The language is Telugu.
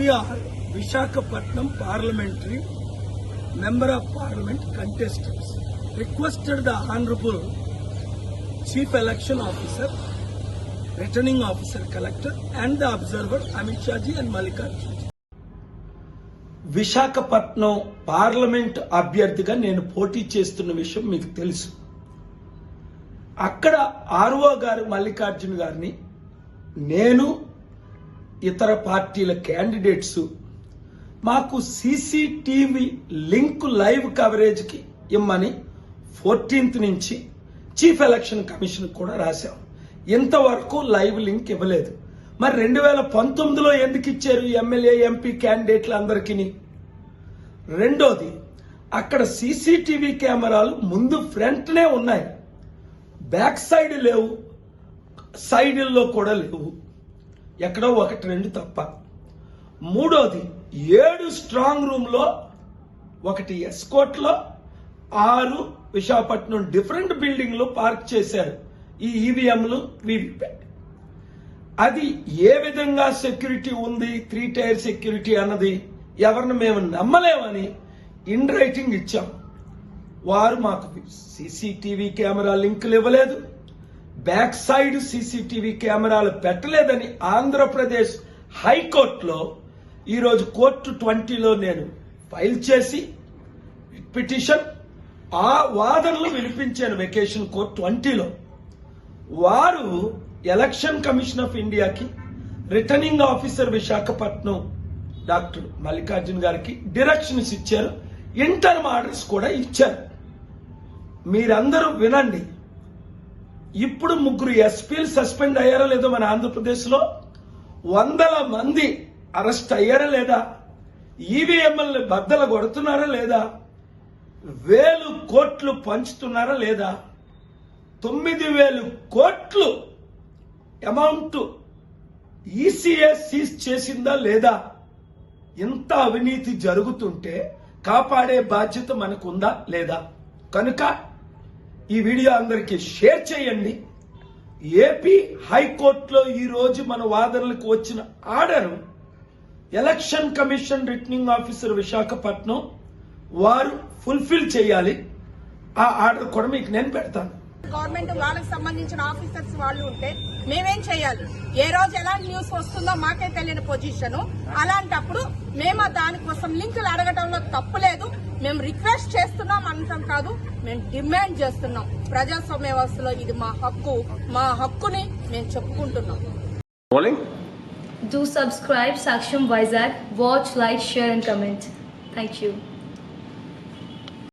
we are Visakhapatnam Parliamentary Member of Parliament contestants requested the Honorable Chief Election Officer, Returning Officer Collector and the Observer Amit Shah ji and Mallikarjun ji. Visakhapatnam parliament అభ్యర్థిగా నేను పోటీ చేస్తున్న విషయం మీకు తెలుసు. అక్కడ ఆర్ఓ గారు మల్లికార్జున గారిని నేను ఇతర పార్టీల క్యాండిడేట్స్ మాకు సీసీటీవీ లింక్ లైవ్ కవరేజ్కి ఇమ్మని 14th నుంచి చీఫ్ ఎలక్షన్ కమిషన్ కూడా రాశాం. ఇంతవరకు లైవ్ లింక్ ఇవ్వలేదు. మరి 2019లో ఎందుకు ఇచ్చారు ఎమ్మెల్యే ఎంపీ క్యాండిడేట్లు అందరికీ? రెండోది, అక్కడ సీసీటీవీ కెమెరాలు ముందు ఫ్రంట్నే ఉన్నాయి, బ్యాక్ సైడ్ లేవు, సైడ్ల్లో కూడా లేవు, ఎక్కడో 1-2 తప్ప. మూడోది, 7 స్ట్రాంగ్ రూమ్లో, 1 ఎస్కోట్లో, 6 విశాఖపట్నం డిఫరెంట్ బిల్డింగ్లు పార్క్ చేశారు ఈ ఈవీఎంలు వీవీప్యాట్. అది ఏ విధంగా సెక్యూరిటీ ఉంది, 3 టైర్ సెక్యూరిటీ అన్నది ఎవరిని మేము నమ్మలేమని ఇన్ రైటింగ్ ఇచ్చాం. వారు మాకు సీసీటీవీ కెమెరా లింకులు ఇవ్వలేదు, బ్యాక్ సైడ్ సీసీటీవీ కెమెరాలు పెట్టలేదని ఆంధ్రప్రదేశ్ హైకోర్టులో ఈరోజు కోర్టు 20లో నేను ఫైల్ చేసి పిటిషన్ ఆ వాదనలు వినిపించాను వెకేషన్ కోర్టు 20లో. వారు ఎలక్షన్ కమిషన్ ఆఫ్ ఇండియాకి, returning officer Visakhapatnam doctor Mallikarjun గారికి డైరెక్షన్స్ ఇచ్చారు, ఇంటర్మ్ ఆర్డర్స్ కూడా ఇచ్చారు. మీరందరూ వినండి. ఇప్పుడు 3 ఎస్పీలు సస్పెండ్ అయ్యారో లేదో మన ఆంధ్రప్రదేశ్లో, 100 మంది అరెస్ట్ అయ్యారా లేదా, ఈవీఎంఎల్ని బద్దలు కొడుతున్నారా లేదా, 1000 కోట్లు పంచుతున్నారా లేదా, 9000 కోట్లు అమౌంట్ ఈసీఏ సీజ్ చేసిందా లేదా, ఇంత అవినీతి జరుగుతుంటే కాపాడే బాధ్యత మనకుందా లేదా? కనుక ఈ వీడియో అందరికీ షేర్ చేయండి. ఏపీ హైకోర్టులో ఈ రోజు మన వాదనలకు వచ్చిన order election commission returning officer Visakhapatnam వారు ఫుల్ఫిల్ చేయాలి. ఆ ఆర్డర్ కూడా మీకు నేను పెడతాను. గవర్నమెంట్ వాళ్ళకి సంబంధించిన ఆఫీసర్స్ వాళ్ళు ఉంటే మేమేం చేయాలి? ఏ రోజు ఎలాంటి న్యూస్ వస్తుందో మాకే తెలియని పొజిషన్. అలాంటప్పుడు మేము దానికోసం లింకులు అడగటంలో తప్పులేదు. మేము రిక్వెస్ట్ చేస్తున్నాం అనటం కాదు, మేము డిమాండ్ చేస్తున్నాం. ప్రజాస్వామ్య వ్యవస్థలో ఇది మా హక్కు, మా హక్కుని మేము చెప్పుకుంటున్నాం. Do subscribe Saksham Vizag, watch, like, share and comment. Thank you.